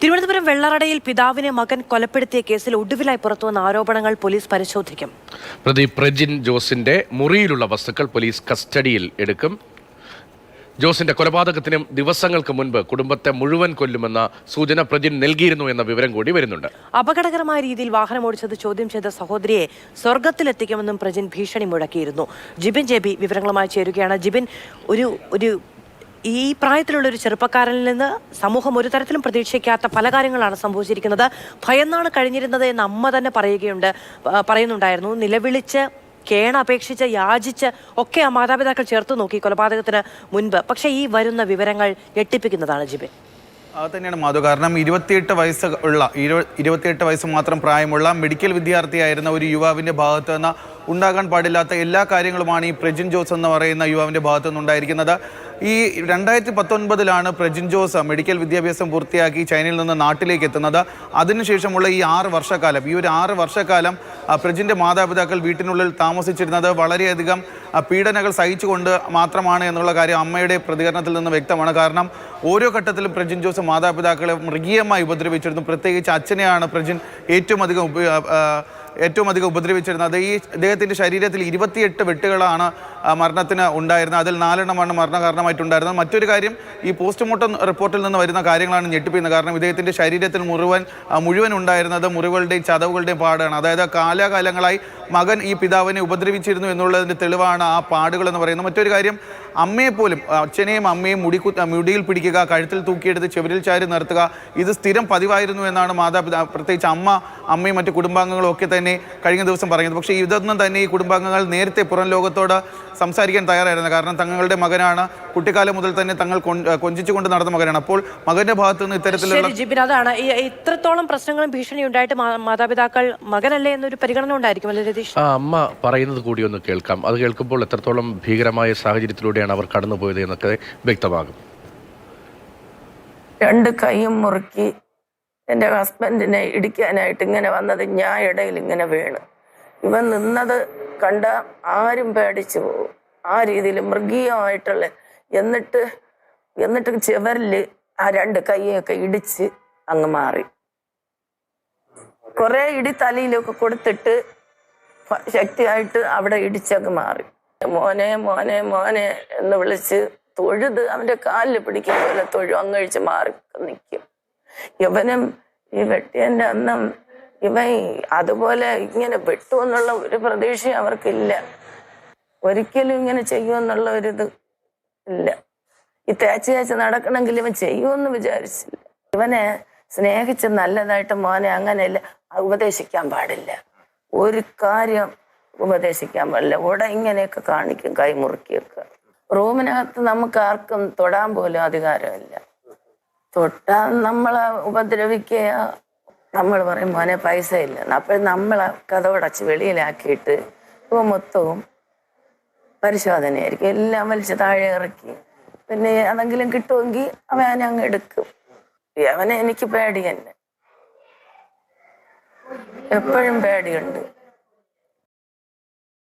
തിരുവനന്തപുരം വെള്ളറടയിൽ പിതാവിനെ മകൻ കൊലപ്പെടുത്തിയ കേസിൽ ഒടുവിലായി പുറത്തുവന്ന ആരോപണങ്ങൾ പോലീസ് പരിശോധിക്കും. പ്രതി പ്രജിൻ ജോസിന്റെ മുറിയിലുള്ള വസ്തുക്കൾ പോലീസ് കസ്റ്റഡിയിൽ എടുക്കും. ജോസിന്റെ കൊലപാതകത്തിനും ദിവസങ്ങൾക്ക് മുൻപ് കുടുംബത്തെ മുഴുവൻ കൊല്ലുമെന്ന സൂചന പ്രജിൻ നൽകിയിരുന്നു എന്ന വിവരം കൂടി വരുന്നുണ്ട്. അപകടകരമായ രീതിയിൽ വാഹനം ഓടിച്ചത് ചോദ്യം ചെയ്ത സഹോദരിയെ സ്വർഗത്തിലെത്തിക്കുമെന്നും പ്രജിൻ ഭീഷണി മുഴക്കിയിരുന്നു. ജിബിൻ ജെബി വിവരങ്ങളുമായി ചേരുകയാണ്. ജിബിൻ, ഒരു ഈ പ്രായത്തിലുള്ള ഒരു ചെറുപ്പക്കാരനിൽ നിന്ന് സമൂഹം ഒരു തരത്തിലും പ്രതീക്ഷിക്കാത്ത പല കാര്യങ്ങളാണ് സംഭവിച്ചിരിക്കുന്നത്. ഭയന്നാണ് കഴിഞ്ഞിരുന്നത് എന്ന് അമ്മ തന്നെ പറയുന്നുണ്ടായിരുന്നു. നിലവിളിച്ച് അപേക്ഷിച്ച് യാചിച്ച് ഒക്കെ ആ മാതാപിതാക്കൾ ചേർത്ത് നോക്കി കൊലപാതകത്തിന് മുൻപ്. പക്ഷേ ഈ വരുന്ന വിവരങ്ങൾ ഞെട്ടിപ്പിക്കുന്നതാണ് ജിബിൻ. അത് തന്നെയാണ് മാധു. കാരണം 28 വയസ്സ് മാത്രം പ്രായമുള്ള മെഡിക്കൽ വിദ്യാർത്ഥിയായിരുന്ന ഒരു യുവാവിൻ്റെ ഭാഗത്തു നിന്ന് ഉണ്ടാകാൻ പാടില്ലാത്ത എല്ലാ കാര്യങ്ങളുമാണ് ഈ പ്രജിൻ ജോസ് എന്ന് പറയുന്ന യുവാവിൻ്റെ ഭാഗത്തു നിന്നുണ്ടായിരിക്കുന്നത്. ഈ 2019 പ്രജിൻ ജോസ് മെഡിക്കൽ വിദ്യാഭ്യാസം പൂർത്തിയാക്കി ചൈനയിൽ നിന്ന് നാട്ടിലേക്ക് എത്തുന്നത്. അതിനുശേഷമുള്ള ഈ 6 വർഷക്കാലം, ഈ ഒരു 6 വർഷക്കാലം പ്രജിൻ്റെ മാതാപിതാക്കൾ വീട്ടിനുള്ളിൽ താമസിച്ചിരുന്നത് വളരെയധികം പീഡനങ്ങൾ സഹിച്ചുകൊണ്ട് മാത്രമാണ് എന്നുള്ള കാര്യം അമ്മയുടെ പ്രതികരണത്തിൽ നിന്ന് വ്യക്തമാണ്. കാരണം ഓരോ ഘട്ടത്തിലും പ്രജിൻ ജോസ് മാതാപിതാക്കളെ മൃഗീയമായി ഉപദ്രവിച്ചിരുന്നു. പ്രത്യേകിച്ച് അച്ഛനെയാണ് പ്രജിൻ ഏറ്റവും അധികം ഉപദ്രവിച്ചിരുന്നത്. ഇദ്ദേഹത്തിൻ്റെ ശരീരത്തിൽ 28 വെട്ടുകളാണ് മരണത്തിന് ഉണ്ടായിരുന്നത്. അതിൽ 4 മരണകാരണമായിട്ടുണ്ടായിരുന്നത്. മറ്റൊരു കാര്യം, ഈ പോസ്റ്റ്മോർട്ടം റിപ്പോർട്ടിൽ നിന്ന് വരുന്ന കാര്യങ്ങളാണ് ഞെട്ടിപ്പിക്കുന്നത്. കാരണം ഇദ്ദേഹത്തിൻ്റെ ശരീരത്തിൽ മുഴുവൻ ഉണ്ടായിരുന്നത് മുറിവുകളുടെയും ചതവുകളുടെയും പാടാണ്. അതായത് കാലാകാലങ്ങളായി മകൻ ഈ പിതാവിനെ ഉപദ്രവിച്ചിരുന്നു എന്നുള്ളതിൻ്റെ തെളിവാണ് ആ പാടുകൾ എന്ന് പറയുന്നത്. മറ്റൊരു കാര്യം, അമ്മയെപ്പോലും അച്ഛനെയും അമ്മയും മുടിയിൽ പിടിക്കുക, കഴുത്തിൽ തൂക്കിയെടുത്ത് ചെവിരിൽ ചാരി നിർത്തുക, ഇത് സ്ഥിരം പതിവായിരുന്നു എന്നാണ് പ്രത്യേകിച്ച് അമ്മയും മറ്റു കുടുംബാംഗങ്ങളും ഒക്കെ തന്നെ കഴിഞ്ഞ ദിവസം പറയുന്നത്. പക്ഷേ ഇതൊന്നും തന്നെ ഈ കുടുംബാംഗങ്ങൾ നേരത്തെ പുറം ലോകത്തോട് സംസാരിക്കാൻ തയ്യാറായിരുന്നു. കാരണം തങ്ങളുടെ മകനാണ്, കുട്ടിക്കാലം മുതൽ തന്നെ തങ്ങൾ കൊഞ്ചിച്ചുകൊണ്ട് നടന്ന മകനാണ്. അപ്പോൾ മകന്റെ ഭാഗത്തു നിന്ന് ഇത്തരത്തിലുള്ള അതാണ് ഇത്രത്തോളം പ്രശ്നങ്ങളും ഭീഷണി ഉണ്ടായിട്ട് മാതാപിതാക്കൾ മകനല്ലേ എന്നൊരു പരിഗണന ഉണ്ടായിരിക്കും അല്ലേ രതീഷ്? അമ്മ പറയുന്നത് കൂടി ഒന്ന് കേൾക്കാം. അത് കേൾക്കുമ്പോൾ എത്രത്തോളം ഭീകരമായ സാഹചര്യത്തിലൂടെയാണ് അവർ കടന്നുപോയത് എന്നൊക്കെ വ്യക്തമാകും. 2 കൈയും മുറുക്കി എൻ്റെ ഹസ്ബൻഡിനെ ഇടിക്കാനായിട്ട് ഇങ്ങനെ വന്നത്, ഞാൻ ഇടയിൽ ഇങ്ങനെ വീണ്. ഇവൻ നിന്നത് കണ്ട ആരും പേടിച്ചു പോകും. ആ രീതിയിൽ മൃഗീയമായിട്ടുള്ള എന്നിട്ട് ചെവരിൽ ആ 2 കൈയൊക്കെ ഇടിച്ച് അങ്ങ് മാറി. കുറെ ഇടി തലയിലൊക്കെ കൊടുത്തിട്ട് ശക്തിയായിട്ട് അവിടെ ഇടിച്ചങ്ങ് മാറി. മോനെ മോനെ മോനെ എന്ന് വിളിച്ച് തൊഴുത് അവൻ്റെ കാലിൽ പിടിക്കുന്ന പോലെ അങ്ങഴിച്ച് മാറി നിൽക്കും. ഇവനും ഈ വെട്ടിയൻ്റെ അന്നം ഇവൻ അതുപോലെ ഇങ്ങനെ വെട്ടുമെന്നുള്ള ഒരു പ്രതീക്ഷ അവർക്കില്ല. ഒരിക്കലും ഇങ്ങനെ ചെയ്യുമെന്നുള്ള ഒരിത് ഇല്ല. ഈ തേച്ച് നടക്കണമെങ്കിൽ ഇവൻ ചെയ്യുമെന്ന് വിചാരിച്ചില്ല. ഇവനെ സ്നേഹിച്ച് നല്ലതായിട്ട് മോനെ അങ്ങനെയല്ല ഉപദേശിക്കാൻ പാടില്ല. ഒരു കാര്യം ഉപദേശിക്കാൻ പാടില്ല. ഇങ്ങനെയൊക്കെ കാണിക്കും, കൈമുറുക്കിയൊക്കെ. റൂമിനകത്ത് നമുക്ക് ആർക്കും തൊടാൻ പോലും അധികാരമില്ല. തൊട്ടാൽ നമ്മളെ ഉപദ്രവിക്കുക. നമ്മൾ പറയും മോനെ പൈസ ഇല്ല. അപ്പോൾ നമ്മളെ കഥവടച്ച് വെളിയിലാക്കിയിട്ട് ഇവ മൊത്തവും പരിശോധനയായിരിക്കും. എല്ലാം വലിച്ച് താഴെ ഇറക്കി പിന്നെ അതെങ്കിലും കിട്ടുമെങ്കിൽ അവനങ്ങ് എടുക്കും. അവനെ എനിക്ക് പേടി തന്നെ, എപ്പോഴും പേടിയുണ്ട്.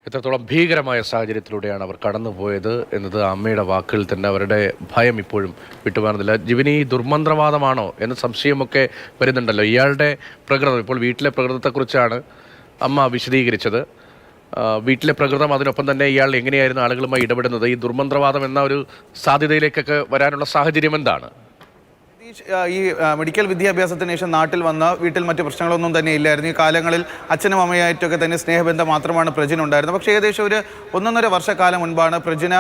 എത്രത്തോളം ഭീകരമായ സാഹചര്യത്തിലൂടെയാണ് അവർ കടന്നുപോയത് എന്നത് അമ്മയുടെ വാക്കുകളിൽ തന്നെ അവരുടെ ഭയം ഇപ്പോഴും വിട്ടുമാറുന്നില്ല. ജിബിനി, ദുർമന്ത്രവാദമാണോ എന്ന സംശയമൊക്കെ വരുന്നുണ്ടല്ലോ. ഇയാളുടെ പ്രകൃതം, ഇപ്പോൾ വീട്ടിലെ പ്രകൃതത്തെക്കുറിച്ചാണ് അമ്മ വിശദീകരിച്ചത്. വീട്ടിലെ പ്രകൃതം, അതിനൊപ്പം തന്നെ ഇയാൾ എങ്ങനെയായിരുന്നു ആളുകളുമായി ഇടപെടുന്നത്, ഈ ദുർമന്ത്രവാദം എന്ന ഒരു സാധ്യതയിലേക്കൊക്കെ വരാനുള്ള സാഹചര്യം എന്താണ്? ഈ മെഡിക്കൽ വിദ്യാഭ്യാസത്തിന് ശേഷം നാട്ടിൽ വന്ന വീട്ടിൽ മറ്റു പ്രശ്നങ്ങളൊന്നും തന്നെ ഇല്ലായിരുന്നു. ഈ കാലങ്ങളിൽ അച്ഛനും അമ്മയായിട്ടൊക്കെ തന്നെ സ്നേഹബന്ധം മാത്രമാണ് പ്രജിന് ഉണ്ടായിരുന്നത്. പക്ഷേ ഏകദേശം ഒരു 1.5 വർഷക്കാലം മുൻപാണ് പ്രജിന്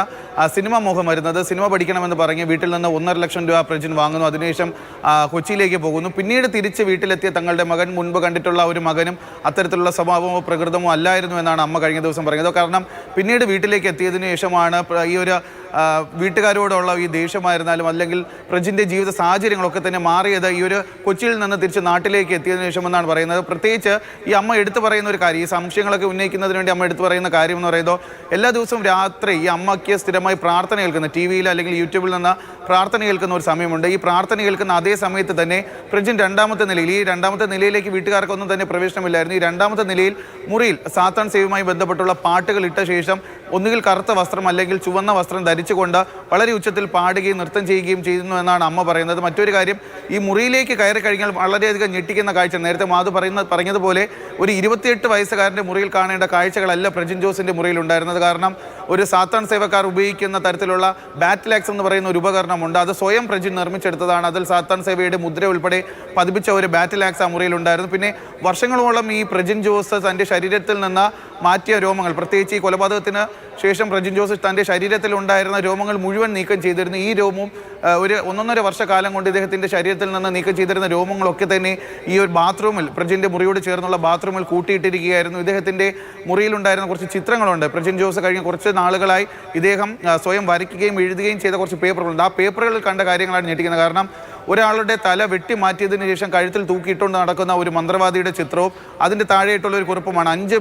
സിനിമ മോഹം വരുന്നത്. സിനിമ പഠിക്കണമെന്ന് പറഞ്ഞ് വീട്ടിൽ നിന്ന് 1.5 ലക്ഷം രൂപ പ്രജിൻ വാങ്ങുന്നു. അതിനുശേഷം കൊച്ചിയിലേക്ക് പോകുന്നു. പിന്നീട് തിരിച്ച് വീട്ടിലെത്തിയ തങ്ങളുടെ മകൻ, മുൻപ് കണ്ടിട്ടുള്ള ഒരു മകനും അത്തരത്തിലുള്ള സ്വഭാവമോ പ്രകൃതമോ അല്ലായിരുന്നു എന്നാണ് അമ്മ കഴിഞ്ഞ ദിവസം പറയുന്നത്. കാരണം പിന്നീട് വീട്ടിലേക്ക് എത്തിയതിനു ശേഷമാണ് ഈ ഒരു വീട്ടുകാരോടുള്ള ഈ ദേഷ്യമായിരുന്നാലും അല്ലെങ്കിൽ പ്രജിൻ്റെ ജീവിത സാഹചര്യങ്ങളൊക്കെ തന്നെ മാറിയത് ഈ ഒരു കൊച്ചിയിൽ നിന്ന് തിരിച്ച് നാട്ടിലേക്ക് എത്തിയതിനു ശേഷമെന്നാണ് പറയുന്നത്. പ്രത്യേകിച്ച് ഈ അമ്മ എടുത്തു പറയുന്ന ഒരു കാര്യം, ഈ സംശയങ്ങളൊക്കെ ഉന്നയിക്കുന്നതിന് വേണ്ടി അമ്മ എടുത്തു പറയുന്ന കാര്യം എന്ന് പറയുന്നത്, എല്ലാ ദിവസവും രാത്രി ഈ അമ്മയ്ക്ക് സ്ഥിരമായി പ്രാർത്ഥന കേൾക്കുന്ന, TV യിൽ അല്ലെങ്കിൽ യൂട്യൂബിൽ നിന്ന് പ്രാർത്ഥന കേൾക്കുന്ന ഒരു സമയമുണ്ട്. ഈ പ്രാർത്ഥന കേൾക്കുന്ന അതേ സമയത്ത് തന്നെ പ്രജിൻ 2ാമത്തെ നിലയിൽ, ഈ 2ാമത്തെ നിലയിലേക്ക് വീട്ടുകാർക്കൊന്നും തന്നെ പ്രവേശനമില്ലായിരുന്നു. ഈ 2ാമത്തെ നിലയിൽ മുറിയിൽ സാത്താൻ സേവയുമായി ബന്ധപ്പെട്ടുള്ള പാട്ടുകൾ ഇട്ട ശേഷം ഒന്നുകിൽ കറുത്ത വസ്ത്രം അല്ലെങ്കിൽ ചുവന്ന വസ്ത്രം ധരിച്ചുകൊണ്ട് വളരെ ഉച്ചത്തിൽ പാടുകയും നൃത്തം ചെയ്യുകയും ചെയ്യുന്നു എന്നാണ് അമ്മ പറയുന്നത്. മറ്റൊരു മറ്റൊരു കാര്യം, ഈ മുറിയിലേക്ക് കയറി കഴിഞ്ഞാൽ വളരെയധികം ഞെട്ടിക്കുന്ന കാഴ്ച. നേരത്തെ മാധു പറഞ്ഞതുപോലെ ഒരു 28 വയസ്സുകാരൻ്റെ മുറിയിൽ കാണേണ്ട കാഴ്ചകളല്ല പ്രജിൻ ജോസിൻ്റെ മുറിയിൽ ഉണ്ടായിരുന്നത്. കാരണം ഒരു സാത്താൻ സേവക്കാർ ഉപയോഗിക്കുന്ന തരത്തിലുള്ള ബാറ്റിലാക്സ് എന്ന് പറയുന്ന ഒരു ഉപകരണമുണ്ട്. അത് സ്വയം പ്രജിൻ നിർമ്മിച്ചെടുത്തതാണ്. അതിൽ സാത്താൻ സേവയുടെ മുദ്ര ഉൾപ്പെടെ പതിപ്പിച്ച ഒരു ബാറ്റിലാക്സ് ആ മുറിയിലുണ്ടായിരുന്നു. പിന്നെ വർഷങ്ങളോളം ഈ പ്രജിൻ ജോസ് തൻ്റെ ശരീരത്തിൽ നിന്ന് മാറ്റിയ രോമങ്ങൾ, പ്രത്യേകിച്ച് ഈ കൊലപാതകത്തിന് ശേഷം പ്രജിൻ ജോസ് തൻ്റെ ശരീരത്തിൽ ഉണ്ടായിരുന്ന രോമങ്ങൾ മുഴുവൻ നീക്കം ചെയ്തിരുന്നു. ഈ രോമവും ഒരു 1.5 വർഷക്കാലം കൊണ്ട് ഇദ്ദേഹത്തിൻ്റെ ശരീരത്തിൽ നിന്ന് നീക്കം ചെയ്തിരുന്ന രോമങ്ങളൊക്കെ തന്നെ ഈ ഒരു ബാത്റൂമിൽ, പ്രജിൻ്റെ മുറിയോട് ചേർന്നുള്ള ബാത്റൂമിൽ കൂട്ടിയിട്ടിരിക്കുകയായിരുന്നു. ഇദ്ദേഹത്തിൻ്റെ മുറിയിലുണ്ടായിരുന്ന കുറച്ച് ചിത്രങ്ങളുണ്ട്. പ്രജിൻ ജോസ് കഴിഞ്ഞ കുറച്ച് നാളുകളായി ഇദ്ദേഹം സ്വയം വരയ്ക്കുകയും എഴുതുകയും ചെയ്ത കുറച്ച് പേപ്പറുകളുണ്ട്. ആ പേപ്പറുകളിൽ കണ്ട കാര്യങ്ങളാണ് ഞെട്ടിക്കുന്നത്. കാരണം ഒരാളുടെ തല വെട്ടി മാറ്റിയതിനു ശേഷം കഴുത്തിൽ തൂക്കിയിട്ടുകൊണ്ട് നടക്കുന്ന ഒരു മന്ത്രവാദിയുടെ ചിത്രവും അതിൻ്റെ താഴെയായിട്ടുള്ള ഒരു കുറിപ്പുമാണ്. 5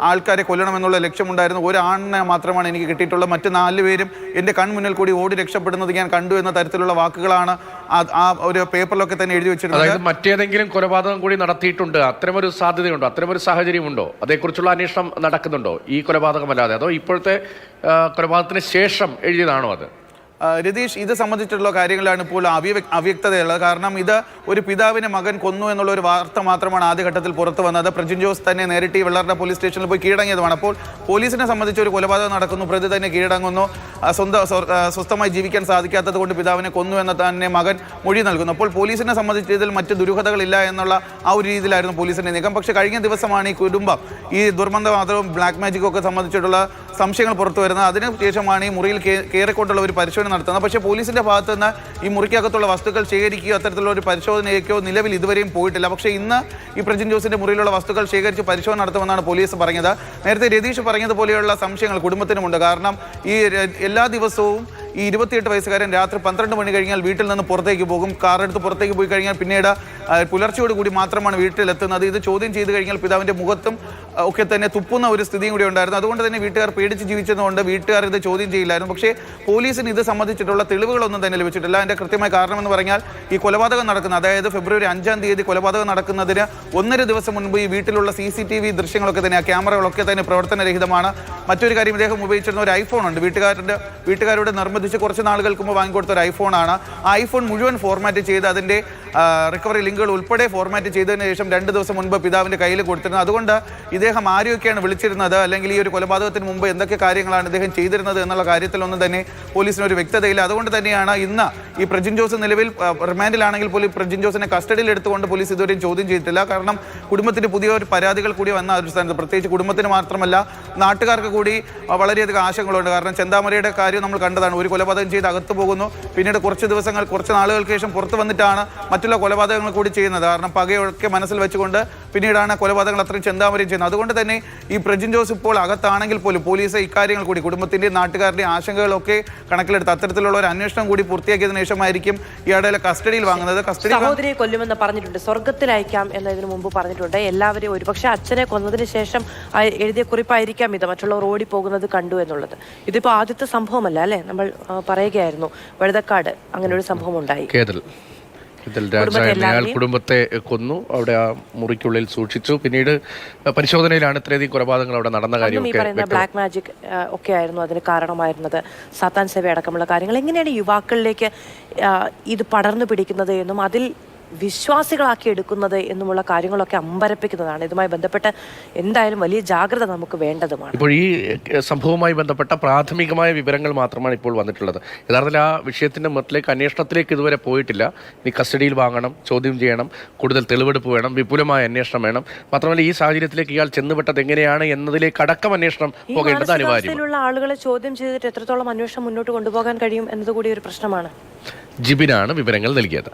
ആൾക്കാരെ കൊല്ലണമെന്നുള്ള ലക്ഷ്യമുണ്ടായിരുന്നു. ഒരു ആണിനെ മാത്രമാണ് എനിക്ക് കിട്ടിയിട്ടുള്ളത്. മറ്റ് 4 പേരും എൻ്റെ കൺമുന്നിൽ കൂടി ഓടി രക്ഷപ്പെടുന്നത് ഞാൻ കണ്ടു എന്ന തരത്തിലുള്ള വാക്കുകളാണ് ആ ഒരു പേപ്പറിലൊക്കെ തന്നെ എഴുതി വെച്ചിരുന്നത്. അതായത് മറ്റേതെങ്കിലും കൊലപാതകം കൂടി നടത്തിയിട്ടുണ്ട്, അത്തരമൊരു സാധ്യതയുണ്ടോ, അത്തരമൊരു സാഹചര്യമുണ്ടോ, അതേക്കുറിച്ചുള്ള അന്വേഷണം നടക്കുന്നുണ്ടോ ഈ കൊലപാതകമല്ലാതെ? അതോ ഇപ്പോഴത്തെ കൊലപാതകത്തിന് ശേഷം എഴുതിയതാണോ അത്? രതീഷ്, ഇത് സംബന്ധിച്ചിട്ടുള്ള കാര്യങ്ങളാണ് ഇപ്പോൾ അവ്യക്തതയുള്ളത്. കാരണം ഇത് ഒരു പിതാവിനെ മകൻ കൊന്നു എന്നുള്ള ഒരു വാർത്ത മാത്രമാണ് ആദ്യഘട്ടത്തിൽ പുറത്തു വന്നത്. പ്രജിൻ ജോസ് തന്നെ നേരിട്ട് ഈ വെള്ളാർട പോലീസ് സ്റ്റേഷനിൽ പോയി കീഴടങ്ങിയതുമാണ്. അപ്പോൾ പോലീസിനെ സംബന്ധിച്ച് ഒരു കൊലപാതകം നടക്കുന്നു, പ്രതി തന്നെ കീഴടങ്ങുന്നു, സ്വസ്ഥമായി ജീവിക്കാൻ സാധിക്കാത്തത് കൊണ്ട് പിതാവിനെ കൊന്നു എന്ന് തന്നെ മകൻ മൊഴി നൽകുന്നു. അപ്പോൾ പോലീസിനെ സംബന്ധിച്ച് ഇതിൽ മറ്റ് ദുരൂഹതകളില്ല എന്നുള്ള ആ ഒരു രീതിയിലായിരുന്നു പോലീസിന്റെ നീക്കം. പക്ഷേ കഴിഞ്ഞ ദിവസമാണ് ഈ കുടുംബം ഈ ദുർബന്ധവാദവും ബ്ലാക്ക് മാജിക്കും ഒക്കെ സംബന്ധിച്ചിട്ടുള്ള സംശയങ്ങൾ പുറത്തു വരുന്നത്. അതിനുശേഷമാണ് ഈ മുറിയിൽ കയറിക്കൊണ്ടുള്ള ഒരു പരിശോധന നടത്തുന്നത്. പക്ഷേ പോലീസിന്റെ ഭാഗത്ത് നിന്ന് ഈ മുറിക്കകത്തുള്ള വസ്തുക്കൾ ശേഖരിക്കുകയോ അത്തരത്തിലുള്ള ഒരു പരിശോധനയ്ക്കോ നിലവിൽ ഇതുവരെയും പോയിട്ടില്ല. പക്ഷേ ഇന്ന് ഈ പ്രജിൻ ജോസിന്റെ മുറിയിലുള്ള വസ്തുക്കൾ ശേഖരിച്ച് പരിശോധന നടത്തുമെന്നാണ് പോലീസ് പറഞ്ഞത്. നേരത്തെ രതീഷ് പറഞ്ഞതുപോലെയുള്ള സംശയങ്ങൾ കുടുംബത്തിനുമുണ്ട്. കാരണം ഈ എല്ലാ ദിവസവും ഈ 28 വയസ്സുകാരൻ രാത്രി 12 മണി കഴിഞ്ഞാൽ വീട്ടിൽ നിന്ന് പുറത്തേക്ക് പോകും. കാറെടുത്ത് പുറത്തേക്ക് പോയി കഴിഞ്ഞാൽ പിന്നീട് പുലർച്ചയോട് കൂടി മാത്രമാണ് വീട്ടിലെത്തുന്നത്. ഇത് ചോദ്യം ചെയ്ത് കഴിഞ്ഞാൽ പിതാവിൻ്റെ മുഖത്തും ഒക്കെ തന്നെ തുപ്പുന്ന ഒരു സ്ഥിതിയും കൂടി ഉണ്ടായിരുന്നു. അതുകൊണ്ട് തന്നെ വീട്ടുകാർ പേടിച്ച് ജീവിച്ചതുകൊണ്ട് വീട്ടുകാർ ഇത് ചോദ്യം ചെയ്യില്ലായിരുന്നു. പക്ഷേ പോലീസിന് ഇത് സംബന്ധിച്ചിട്ടുള്ള തെളിവുകളൊന്നും തന്നെ ലഭിച്ചിട്ടില്ല. അതിൻ്റെ കൃത്യമായ കാരണമെന്ന് പറഞ്ഞാൽ ഈ കൊലപാതകം നടക്കുന്ന, അതായത് ഫെബ്രുവരി 5-ാം തീയതി കൊലപാതകം നടക്കുന്നതിന് 1.5 ദിവസം മുൻപ് ഈ വീട്ടിലുള്ള CCTV ദൃശ്യങ്ങളൊക്കെ തന്നെ, ആ ക്യാമറകളൊക്കെ തന്നെ പ്രവർത്തനരഹിതമാണ്. മറ്റൊരു കാര്യം, ഇദ്ദേഹം ഉപയോഗിച്ചിരുന്ന ഒരു ഐഫോൺ ഉണ്ട്. വീട്ടുകാരുടെ നിർബന്ധിച്ച് കുറച്ച് നാളുകൾക്ക് മുമ്പ് വാങ്ങിക്കൊടുത്ത ഒരു ഐഫോണാണ്. ആ ഐഫോൺ മുഴുവൻ ഫോർമാറ്റ് ചെയ്ത് അതിൻ്റെ റിക്കവറി ലിങ്കുകൾ ഉൾപ്പെടെ ഫോർമാറ്റ് ചെയ്തതിന് ശേഷം 2 ദിവസം മുൻപ് പിതാവിൻ്റെ കയ്യിൽ കൊടുത്തിരുന്നത്. അതുകൊണ്ട് ഇദ്ദേഹം ആരെയൊക്കെയാണ് വിളിച്ചിരുന്നത്, അല്ലെങ്കിൽ ഈ ഒരു കൊലപാതകത്തിന് മുമ്പ് എന്തൊക്കെ കാര്യങ്ങളാണ് ഇദ്ദേഹം ചെയ്തിരുന്നത് എന്നുള്ള കാര്യത്തിലൊന്നും തന്നെ പോലീസിന് ഒരു വ്യക്തതയില്ല. അതുകൊണ്ട് തന്നെയാണ് ഇന്ന് ഈ പ്രജിൻ ജോസ് നിലവിൽ റിമാൻഡിലാണെങ്കിൽ പോലും പ്രജിൻ ജോസിനെ കസ്റ്റഡിയിൽ എടുത്തുകൊണ്ട് പോലീസ് ഇതുവരെയും ചോദ്യം ചെയ്തിട്ടില്ല. കാരണം കുടുംബത്തിന് പുതിയ ഒരു പരാതികൾ കൂടി വന്ന ഒരു സ്ഥാനത്ത്, പ്രത്യേകിച്ച് കുടുംബത്തിന് മാത്രമല്ല നാട്ടുകാർക്ക് കൂടി വളരെയധികം ആശങ്കകളുണ്ട്. കാരണം ചെന്താമരയുടെ കാര്യം നമ്മൾ കണ്ടതാണ്. ഒരു കൊലപാതകം ചെയ്ത് അകത്ത് പോകുന്നു, പിന്നീട് കുറച്ച് നാളുകൾക്ക് ശേഷം പുറത്തു വന്നിട്ടാണ് മറ്റുള്ള കൊലപാതകങ്ങൾ കൂടി ചെയ്യുന്നത്. കാരണം പകയൊക്കെ മനസ്സിൽ വെച്ചുകൊണ്ട് പിന്നീടാണ് കൊലപാതകങ്ങൾ അത്രയും ചെന്താമരയും ചെയ്യുന്നത്. അതുകൊണ്ട് തന്നെ ഈ പ്രജിൻ ജോസ് ഇപ്പോൾ അകത്താണെങ്കിൽ പോലും പോലീസ് ഇക്കാര്യങ്ങൾ കൂടി കുടുംബത്തിൻ്റെയും നാട്ടുകാരുടെയും ആശങ്കകളൊക്കെ കണക്കിലെടുത്ത് അത്തരത്തിലുള്ള ഒരു അന്വേഷണം കൂടി പൂർത്തിയാക്കിയതിനു ശേഷമായിരിക്കും ഇയാളുടെ കസ്റ്റഡിയിൽ വാങ്ങുന്നത്. സഹോദരിയെ കൊല്ലുമെന്ന് പറഞ്ഞിട്ടുണ്ട്, സ്വർഗത്തിൽ അയക്കാം എന്നതിന് മുമ്പ് പറഞ്ഞിട്ടുണ്ട്. എല്ലാവരെയും ഒരുപക്ഷെ അച്ഛനെ കൊന്നതിന് ശേഷം എഴുതിയ കുറിപ്പായിരിക്കാം ഇത്, മറ്റുള്ളവർ ഓടിപ്പോകുന്നത് കണ്ടു എന്നുള്ളത്. ഇതിപ്പോൾ ആദ്യത്തെ സംഭവമല്ല അല്ലേ, നമ്മൾ പറയുകയായിരുന്നു വഴുതക്കാട് അങ്ങനെ ഒരു സംഭവം ഉണ്ടായി. ഇതിൽ രാജായൻ കുടുംബത്തെ കൊന്നു, അവിടെ ആ മുറിക്കുള്ളിൽ സൂക്ഷിച്ചു. പിന്നീട് പരിശോധനയിലാണ് ഇത്രയധികം കൊലപാതകങ്ങൾ അവിടെ നടന്ന കാര്യം. ഈ പറയുന്ന ബ്ലാക്ക് മാജിക് ഒക്കെ ആയിരുന്നു അതിന് കാരണമായിരുന്നത്, സാത്താൻ സേവ അടക്കമുള്ള കാര്യങ്ങൾ. എങ്ങനെയാണ് യുവാക്കളിലേക്ക് ഇത് പടർന്നു പിടിക്കുന്നത് എന്നും അതിൽ വിശ്വാസികളാക്കി എടുക്കുന്നത് എന്നുമുള്ള കാര്യങ്ങളൊക്കെ അമ്പരപ്പിക്കുന്നതാണ്. ഇതുമായി ബന്ധപ്പെട്ട് എന്തായാലും വലിയ ജാഗ്രത നമുക്ക് വേണ്ടതുമാണ്. ഇപ്പോൾ ഈ സംഭവവുമായി ബന്ധപ്പെട്ട പ്രാഥമികമായ വിവരങ്ങൾ മാത്രമാണ് ഇപ്പോൾ വന്നിട്ടുള്ളത്. യഥാർത്ഥത്തിൽ ആ വിഷയത്തിൻ്റെ മറ്റിലേക്ക് അന്വേഷണത്തിലേക്ക് ഇതുവരെ പോയിട്ടില്ല. ഇനി കസ്റ്റഡിയിൽ വാങ്ങണം, ചോദ്യം ചെയ്യണം, കൂടുതൽ തെളിവെടുപ്പ് വേണം, വിപുലമായ അന്വേഷണം വേണം. മാത്രമല്ല ഈ സാഹചര്യത്തിലേക്ക് ഇയാൾ ചെന്നുപെട്ടത് എങ്ങനെയാണ് എന്നതിലേക്ക് അടക്കം അന്വേഷണം പോകേണ്ടത് അനിവാര്യമാണ്. ആളുകളെ ചോദ്യം ചെയ്തിട്ട് എത്രത്തോളം അന്വേഷണം മുന്നോട്ട് കൊണ്ടുപോകാൻ കഴിയും എന്നതുകൂടി ഒരു പ്രശ്നമാണ്. ജിബിനാണ് വിവരങ്ങൾ നൽകിയത്.